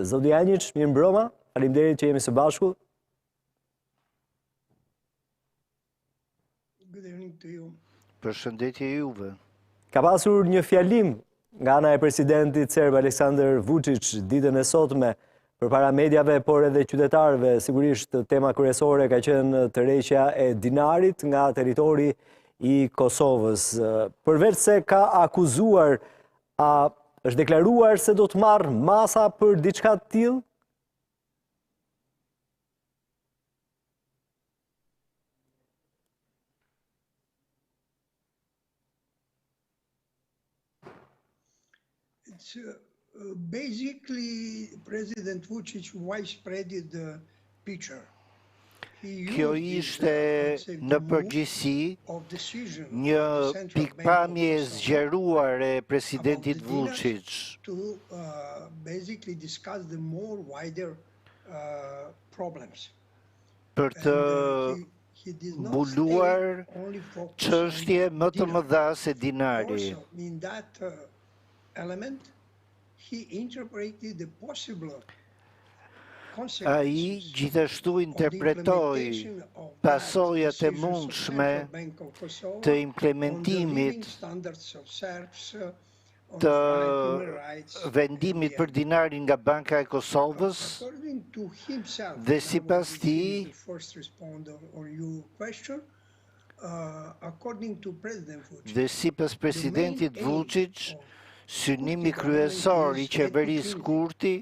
Zoti Janjić, mirëmbrëma, faleminderit që jemi së bashku. Good evening to you. Përshëndetje juve. Ka pasur një fjalim nga ana e presidentit serb Aleksandar Vuçić ditën e sotme përpara mediave, por edhe qytetarëve. Sigurisht tema kryesore ka qenë tërheqja e dinarit nga territori i Kosovës. Përveç se ka akuzuar, është deklaruar se do të marrë masa për diçka të tillë? It's basically President Vučić widespread the picture. Kjo ishte në përgjithësi një pikpamje e zgjeruar e presidentit Vučić për të mbuluar çështje më të mëdha se dinari. Ai gjithashtu interpretoi pasojat e mundshme të implementimit të vendimit për dinarin nga Banka e Kosovës dhe sipas tij dhe sipas presidentit Vučić, synimi kryesor i qeverisë Kurti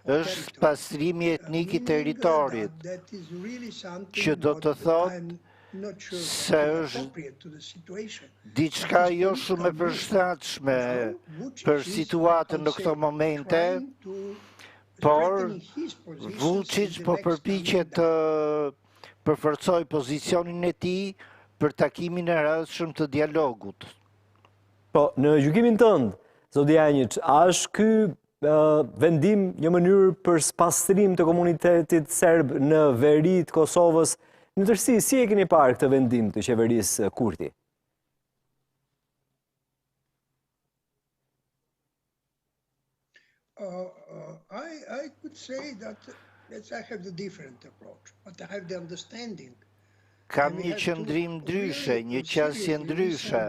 është pastrimi etnik i territorit, që do të thotë se është diçka jo shumë e përshtatshme për situatën në këto momente, por Vučić po përpiqet të përforcojë pozicionin e tij për takimin e radhshëm të dialogut. Po, në gjykimin tënd, zoti Janjić, a është ky vendim një mënyrë për spastrim të komunitetit serb në veri të Kosovës? Në tërësi, si e keni parë këtë vendim të qeverisë Kurti? I could say that I have the different approach, but I have the understanding. Kam një qëndrim ndryshe, një qasje ndryshe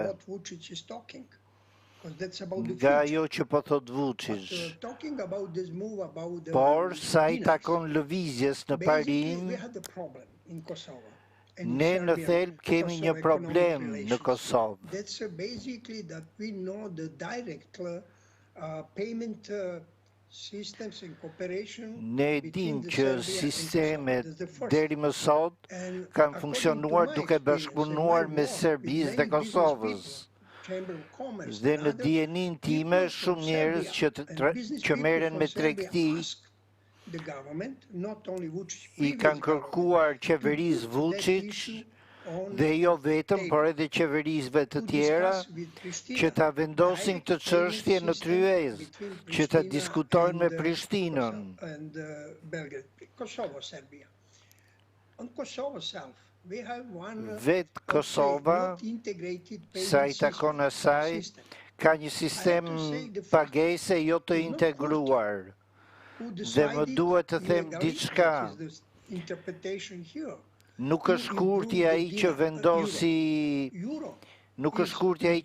nga ajo që po thot Vučić. Por sa i takon lëvizjes në parim, ne në thelb kemi një problem në Kosovë. Ne dim që sistemet deri më sot kanë funksionuar duke bashkëpunuar me Serbisë dhe Kosovës. Dhe në dijenin time shumë njerëz që merren me tregti i kanë kërkuar qeverisë Vučić dhe jo vetëm, por edhe qeverisëve të tjera që ta vendosin këtë çështje në tryezë, që ta diskutojnë me Prishtinën. Vetë Kosova, sa i takon asaj, ka një sistem pagese jo të integruar. Dhe më duhet të them diçka. Nuk është Kurti ai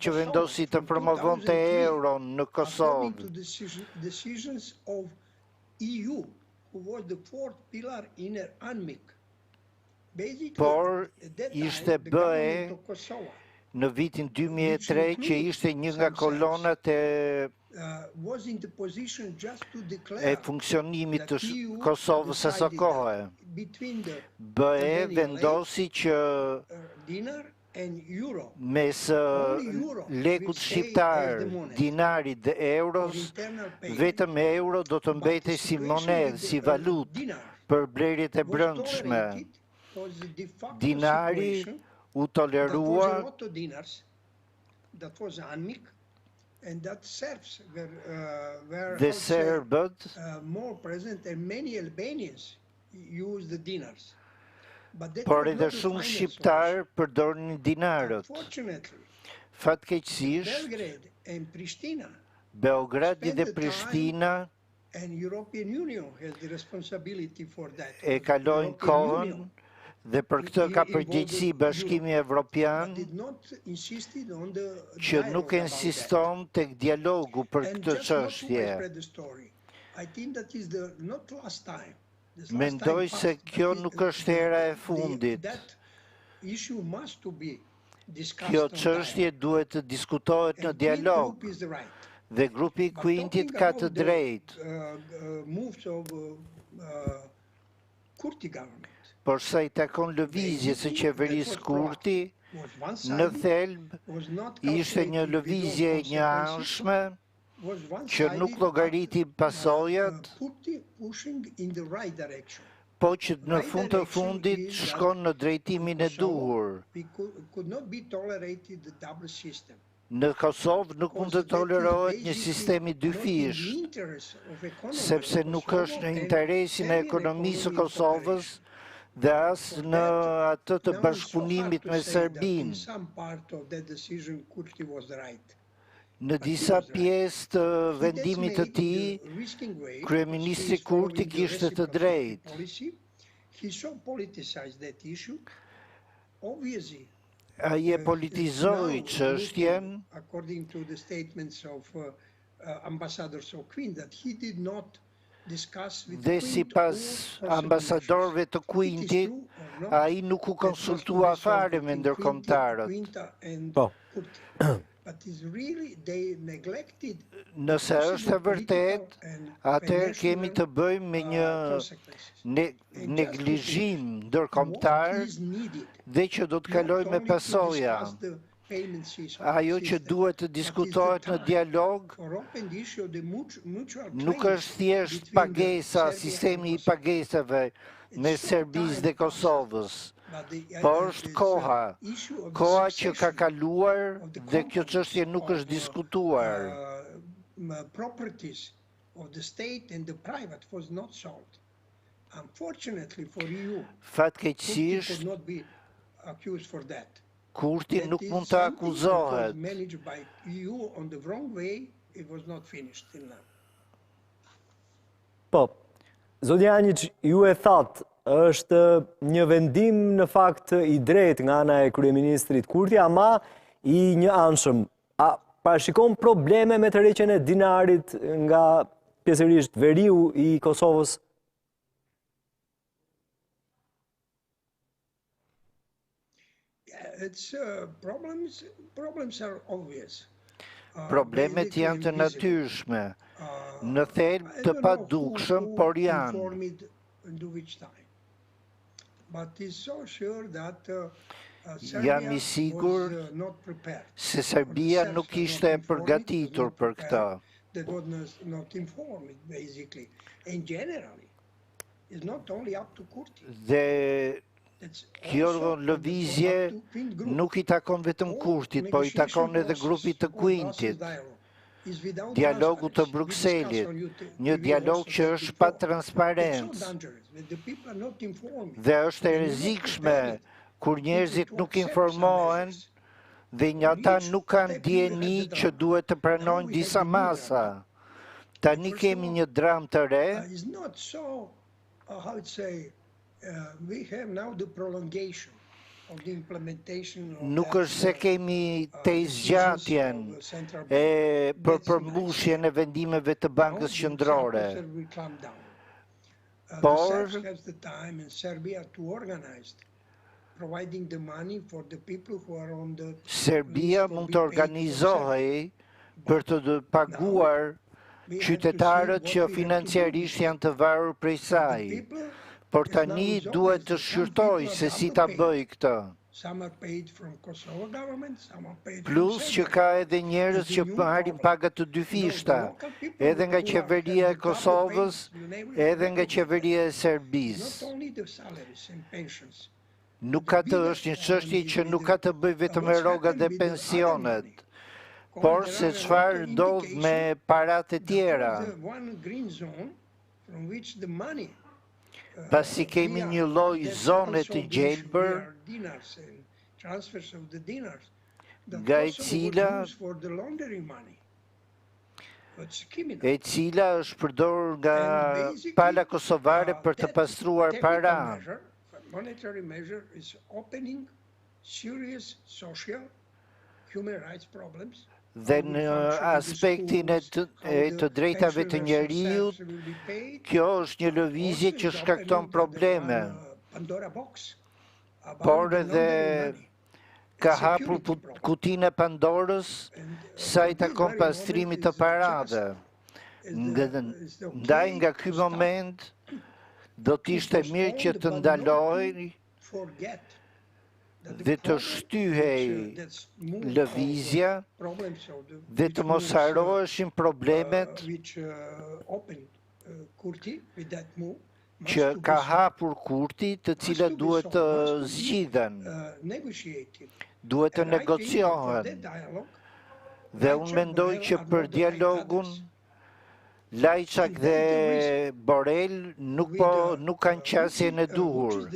që vendosi të promovonte euron në Kosovë. Por ishte BE në vitin 2003 që ishte një nga kolonat e funksionimit të Kosovës së kohe. BE vendosi që mes lekut shqiptar, dinarit dhe euros, vetëm euro do të mbetej si monedhë, si valutë për blerjet e brendshme. Dinari u tolerua dhe serbët por edhe shumë shqiptar përdorin dinarët. Fatkeqësisht, Beogradi dhe Prishtina E kalojnë kohën dhe për këtë ka përgjegjësi Bashkimi Evropian që nuk insiston tek dialogu për këtë çështje. Mendoj se kjo nuk është hera e fundit. Kjo çështje duhet të diskutohet në dialog dhe grupi i Quintit ka të drejtë. Por sa i takon lëvizjes së qeverisë Kurti, në thelb ishte një lëvizje e njëanshme që nuk llogariti pasojat, po që në fund të fundit shkon në drejtimin e duhur. Në Kosovë nuk mund të tolerohet një sistem i dyfish, sepse nuk është në interesin e ekonomisë së Kosovës dhe as në atë të bashkëpunimit me Serbinë. Në disa pjesë të vendimit të tij, kryeministri Kurti kishte të drejtë. Ai e politizoi çështjen dhe sipas ambasadorëve të Quintit, ai nuk u konsultua fare me ndërkombëtarët. Po. Nëse është e vërtet, atëherë kemi të bëjmë me një neglizhim ndërkombëtar dhe që do të kalojë me pasoja. Ajo që duhet të diskutohet në dialog nuk është thjesht pagesa, sistemi i pagesave mes Serbisë dhe Kosovës, por është koha që ka kaluar dhe kjo çështje nuk është diskutuar. Fatkeqësisht, Kurti nuk mund të akuzohet. Po, zoti Janjić, ju e thatë, është një vendim në fakt i drejtë nga ana e kryeministrit Kurti, ama i një anshëm. A parashikon probleme me tërheqjen e dinarit nga pjesërisht veriu i Kosovës? Problemet janë të natyrshme, në thelb të padukshëm, por janë. Jam i sigurt se Serbia nuk ishte e përgatitur për këtë. Dhe kjo lëvizje nuk i takon vetëm Kurtit, po i takon edhe grupit të Quintit. Dialogu të Brukselit, një dialog që është pa transparencë dhe është e rrezikshme kur njerëzit nuk informohen dhe ata nuk kanë dieni që duhet të pranojnë disa masa. Tani kemi një dramë të re. Nuk është se kemi të zgjatjen e për përmbushjen e vendimeve të Bankës Qendrore. Por Serbia mund të organizohej për të paguar qytetarët që financiarisht janë të varur prej saj. Por tani duhet të shqyrtoj se si ta bëj këtë. Plus që ka edhe njerëz që marrin paga të dyfishta, edhe nga qeveria e Kosovës, edhe nga qeveria e Serbisë. Nuk ka të është një çështje që nuk ka të bëj vetëm me rrogat dhe pensionet, por se çfarë ndodh me paratë e tjera. Pasi kemi një lloj zone të gjelbër, nga e cila e cila është përdorur nga pala kosovare për të pastruar para. Monetary measure is opening serious social human rights problems. Dhe në aspektin e të drejtave të njeriut, kjo është një lëvizje që shkakton probleme, por edhe ka hapur kutinë e Pandorës sa i takon pastrimit të parave. Ndaj nga ky moment, do t'ishte mirë që të ndaloj dhe të shtyhej lëvizja dhe të mos haroheshin problemet që ka hapur Kurti, të cilat duhet të zgjidhen, duhet të negociohen. Dhe unë mendoj që për dialogun Lajçak dhe Borrell nuk kanë qasjen e duhur.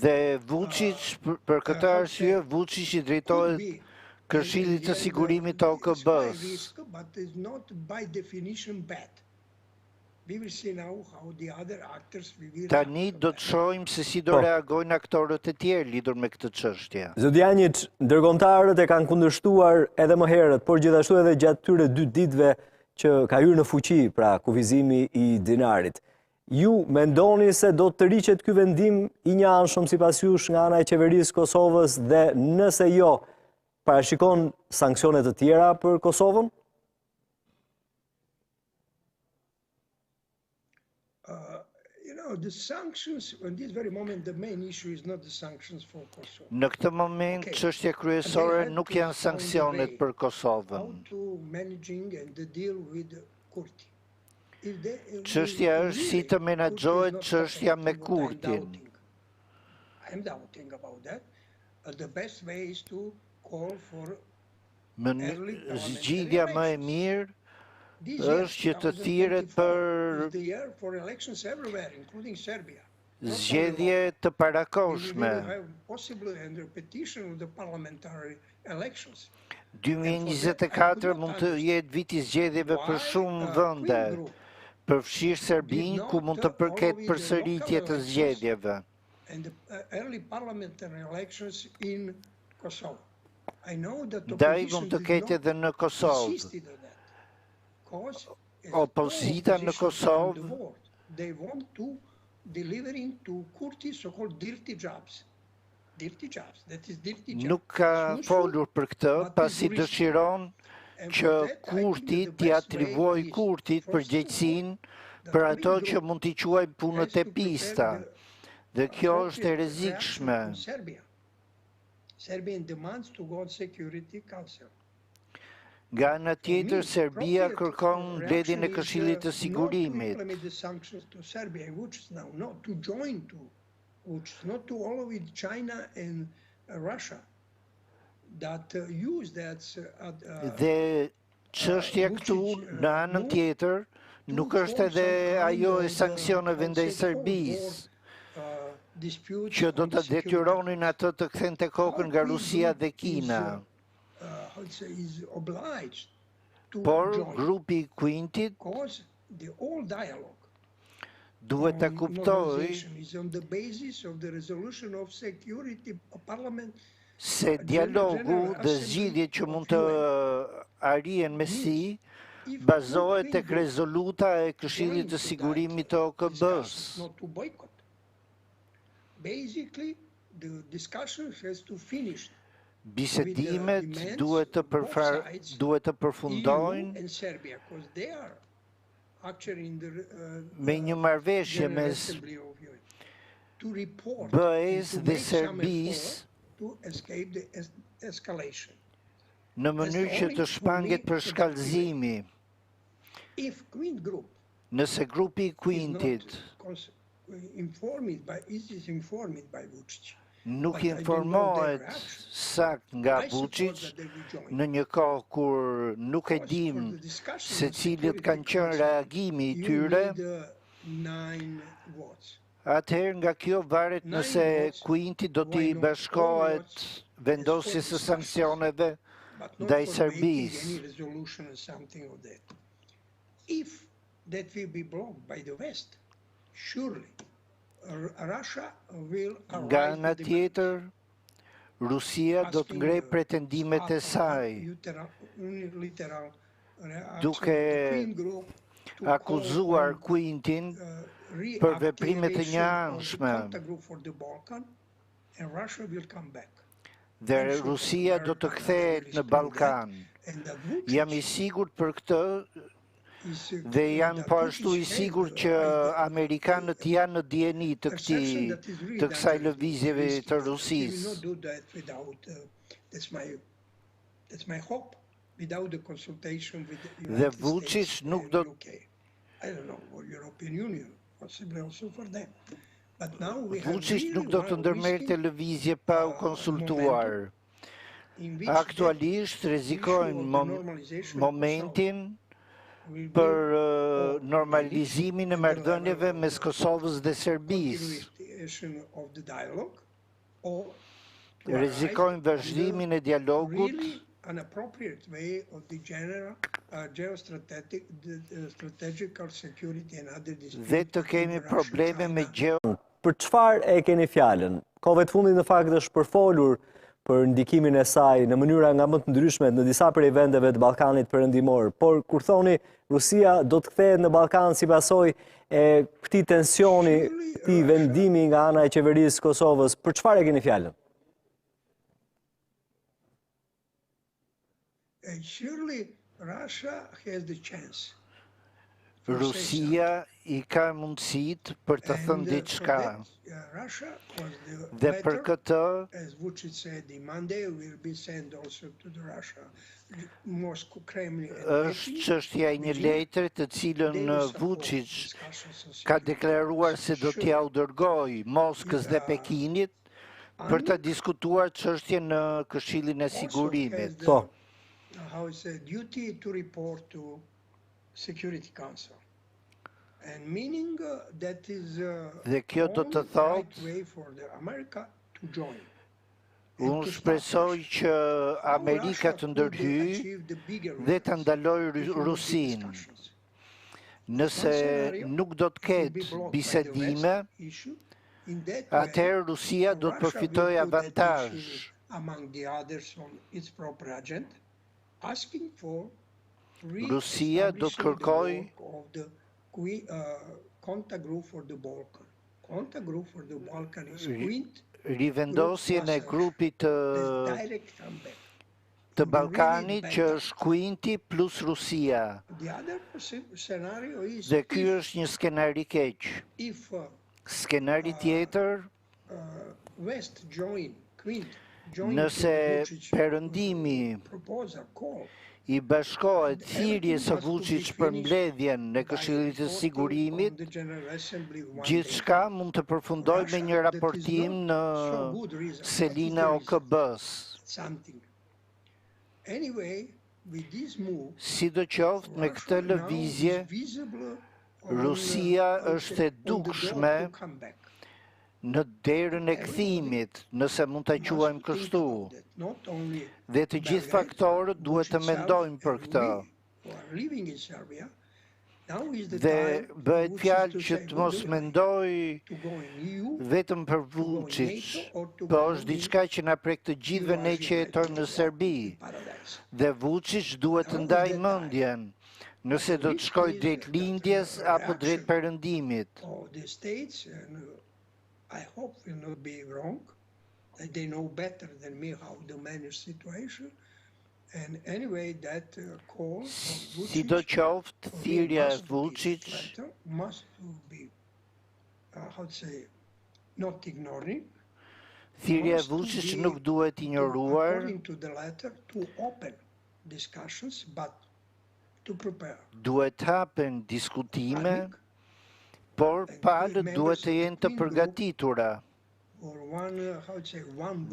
Dhe Vuçiç, për këtë arsye, Vuçiç i drejtohet Këshillit të Sigurimit të OKB-s. Tani do të shohim se si do reagojnë aktorët e tjerë lidhur me këtë çështje. Zotjaniç, ndërkombëtarët e kanë kundërshtuar edhe më herët, por gjithashtu edhe gjatë këtyre 2 ditëve që ka hyrë në fuqi, pra kufizimi i dinarit. Ju mendoni se do të riqet ky vendim i njëanshëm sipas jush nga ana e qeverisë Kosovës dhe nëse jo, parashikon sanksione të tjera për Kosovën? Në këtë moment, çështja kryesore nuk janë sanksionet për Kosovën. Çështja është si të menaxhohet çështja me Kurtin. Zgjidhja më e mirë është që të thirret për zgjedhje të parakohshme. 2024 mund të jetë viti i zgjedhjeve për shumë vende, përfshirë Serbinë, ku mund të përket përsëritje të zgjedhjeve. Ndaj mund të ketë edhe në Kosovë. Opozita në Kosovë nuk ka folur për këtë, pasi dëshiron që Kurti t'i atribuoj Kurtit përgjegjësinë për ato që mund t'i quaj punët e pista. Dhe kjo është e rrezikshme. Nga ana tjetër, Serbia kërkon mbledhjen e Këshillit të Sigurimit. Dhe çështja këtu, në anën tjetër, nuk është edhe ajo e sanksioneve ndaj Serbisë, që do të detyronin atë të kthente kokën nga Rusia dhe Kina. Por grupi i Quintit duhet të kuptoj se dialogu dhe zgjidhjet që mund të arrihen me si bazohet tek rezoluta e Këshillit të Sigurimit të OKB-s. Bisedimet duhet të përfundojnë me një marrëveshje mes BE-s dhe Serbisë në mënyrë që të shmanget për shkallëzimi. Nëse grupi i Quintit nuk informohet sakt nga Vuçiç në një kohë kur nuk e dim se cilët kanë qenë reagimi i tyre, atëherë nga kjo varet nëse Quinti do t'i bashkohet vendosjes së sanksioneve ndaj Serbisë. If that will be blocked by the West, surely Russia will Nga ana tjetër, Rusia do të ngrej pretendimet e saj, duke akuzuar Quintin për veprimet e njëanshme. Dhe Rusia do të kthehet në Ballkan. Jam I sigurt për këtë dhe jam po ashtu I sigurt që amerikanët janë në dieni të kësaj lëvizjeve të Rusisë. Dhe Vuçiç nuk do Vuçiç nuk do të ndërmerrte lëvizje pa u konsultuar. Aktualisht rrezikojnë momentin për normalizimin e marrëdhënieve mes Kosovës dhe Serbisë. Rrezikojnë vazhdimin e dialogut dhe të kemi probleme me Për çfarë e keni fjalën? Kohëve të fundit në fakt është përfolur për ndikimin e saj në mënyra nga më të ndryshme në disa prej vendeve të Ballkanit perëndimor, por kur thoni Rusia do të kthehet në Ballkan si pasojë e këtij tensioni, këtij vendimi nga ana e qeverisë së Kosovës, për çfarë e keni fjalën? Surely Russia has the chance. Rusia I ka mundësitë për të thënë diçka. Dhe për këtë, është çështja e një letre të cilën Vuçiç ka deklaruar se do t'ia u dërgojë Moskës dhe Pekinit për të diskutuar çështjen në Këshillin e Sigurimit. Po. How is a duty to report to Security Council. And meaning that is Dhe kjo do të thotë way for the America to join. Unë shpresoj që Amerika të ndërhyjë dhe të ndalojë Rusinë. Nëse nuk do të ketë bisedime, atëherë Rusia do të përfitojë avantazh. Among the others on its proper agenda, asking for Rusia do të kërkojë contact group for the Balkan. Contact group for the Balkan is Quint, rivendosjen e grupit të Ballkanit që është Quinti plus Rusia. Dhe ky është një skenar I keq. Skenari tjetër, nëse perëndimi I bashkohet thirrjes së Vuçiç për mbledhjen në Këshillin e Sigurimit, gjithçka mund të përfundojë me një raportim në selin e OKB-s. Sidoqoftë me këtë lëvizje, Rusia është e dukshme në derën e kthimit, nëse mund ta quajmë kështu. Dhe të gjithë faktorët duhet të mendojmë për këtë. Dhe bëhet fjalë që të mos mendoj vetëm për Vuçiç, po është diçka që na prek të gjithëve ne që jetojmë në Serbi. Dhe Vuçiç duhet të ndajë mendjen, nëse do të shkojë drejt lindjes apo drejt perëndimit. I hope will not be wrong. They know better than me how to manage situation. And anyway, that call of Sidoqoftë, thirrja e Vuçiç must be, how to say, not ignoring. Thirrja e Vuçiç nuk duhet injoruar. According to the letter, to open discussions, but to prepare. Duhet hapen diskutime, por palët duhet të jenë të përgatitura.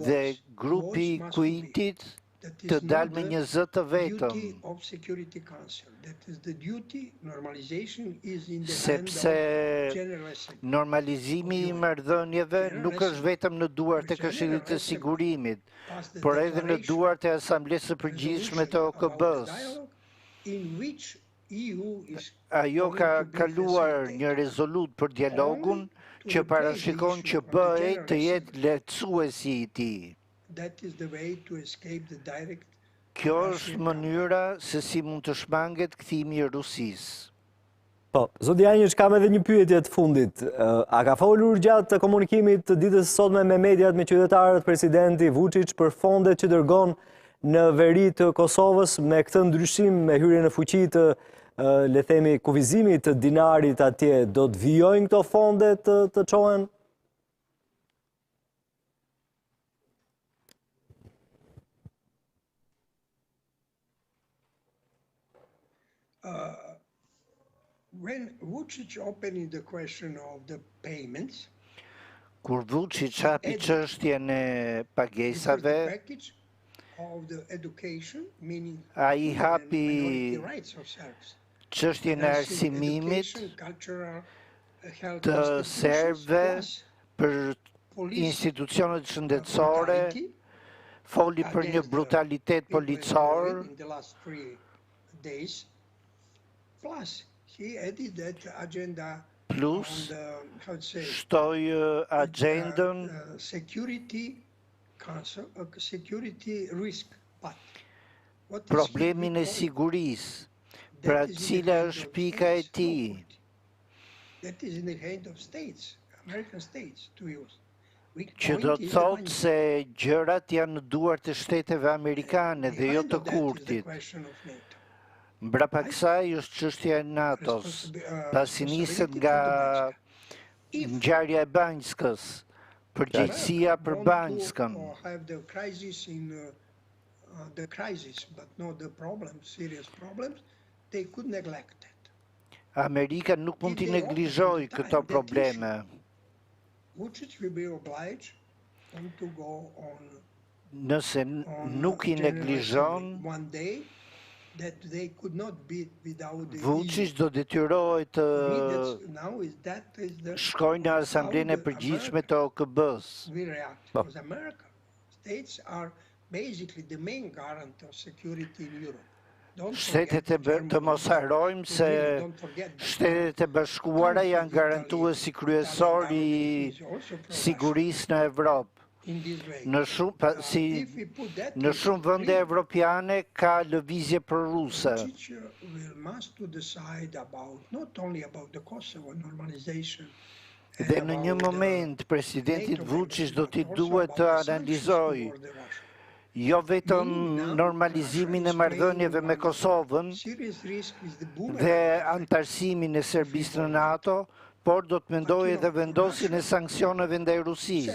Dhe grupi Quintit të dalë me një zë të vetëm, sepse normalizimi i marrëdhënieve nuk është vetëm në duart e Këshillit të Sigurimit, por edhe në duart e Asamblesë së Përgjithshme të OKB-s. Ajo ka kaluar një rezolut për dialogun që parashikon që BE të jetë lehtësuesi i tij. Kjo është mënyra se si mund të shmanget kthimi i Rusisë. Po, zoti Janjić, kam edhe një pyetje të fundit. A ka folur gjatë komunikimit të ditës së sotme me mediat, me qytetarët, presidenti Vuçiç për fondet që dërgon në veri të Kosovës me këtë ndryshim, me hyrje në fuqi të, le themi, kufizimit të dinarit atje, do të vijojnë këto fonde të çohen? When Vučić opened the question of the payments, kur Vučić hapi çështjen e pagesave, ai hapi çështjen e arsimimit të serbëve për institucionet shëndetësore, foli për një brutalitet policor, plus shtoi agendën problemin e sigurisë, pra cila është pika e tij. Që do të thotë se gjërat janë në duart e shteteve amerikane dhe jo të kurtit. Mbrapa kësaj është çështja e NATO-s, pasi niset nga ngjarja e Banjskës, përgjegjësia për Banjskën. Amerika nuk mund t'i neglizhojë këto probleme. Nëse nuk i neglizhon, Vučić do detyrohet të shkojnë në Asamblenë e Përgjithshme të OKB-s. Shtetet të mos harrojmë se Shtetet e Bashkuara janë garantuesi kryesor i sigurisë në Evropë. Në shumë vende evropiane ka lëvizje proruse. Dhe në një moment, presidentit Vučić do t'i duhet të analizojë jo vetëm normalizimin e marrëdhënieve me Kosovën dhe antarësimin e Serbisë në NATO, por do të mendojë edhe vendosin e sanksioneve ndaj Rusisë.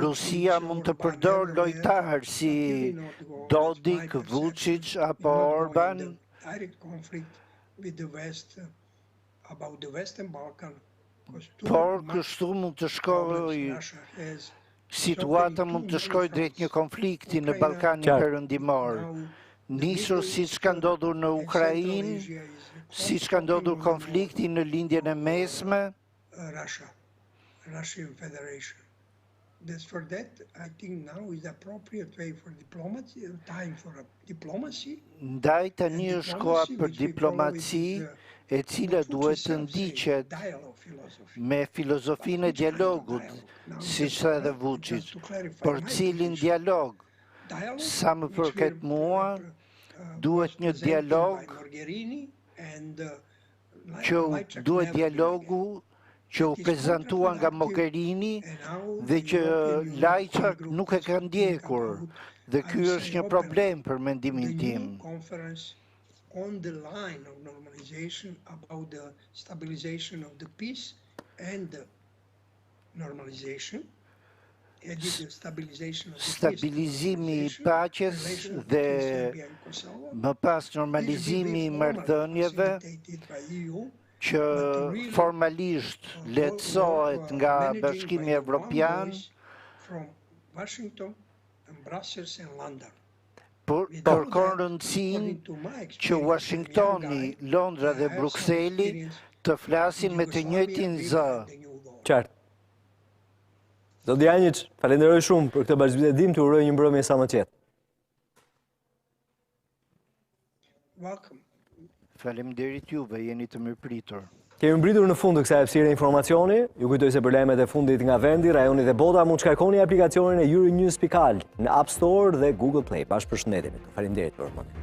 Rusia mund të përdorë lojtarë si Dodik, Vučić apo Orban, por kështu mund të shkojë situata mund të shkojë drejt një konflikti në Ballkanin Perëndimor, nisur siç ka ndodhur në Ukrainë, siç ka ndodhur konflikti në lindjen e mesme. Ndaj tani është koha për diplomaci, e cila duhet të ndiqet me filozofinë e dialogut, siç tha edhe Vučić, por cilin dialog? Sa më përket mua, duhet një dialog që u prezantua nga Mogherini dhe që Lajçak nuk e ka ndjekur, dhe ky është një problem për mendimin tim. On the line of normalization about the stabilization of the peace and the normalization. Stabilizimi i paqes dhe më pas normalizimi i marrëdhënieve që formalisht lehtësohet nga Bashkimi Evropian kërkon rëndësinë që Washingtoni, Londra dhe Brukseli të flasin me të njëjtin zë. Qartë. Zoti Janjić, falenderoj shumë për këtë bashkëbisedim, të uroj një mbrëmje sa më qetë. Faleminderit juve, jeni të mirëpritur. Kemi mbritur në fund të kësaj hapësire informacioni. Ju kujtoj se për lajmet e fundit nga vendi, rajoni dhe bota mund shkarkoni aplikacionin e Euronews.al në App Store dhe Google Play. Bashkëpërshëndetemi. Faleminderit për mëndje.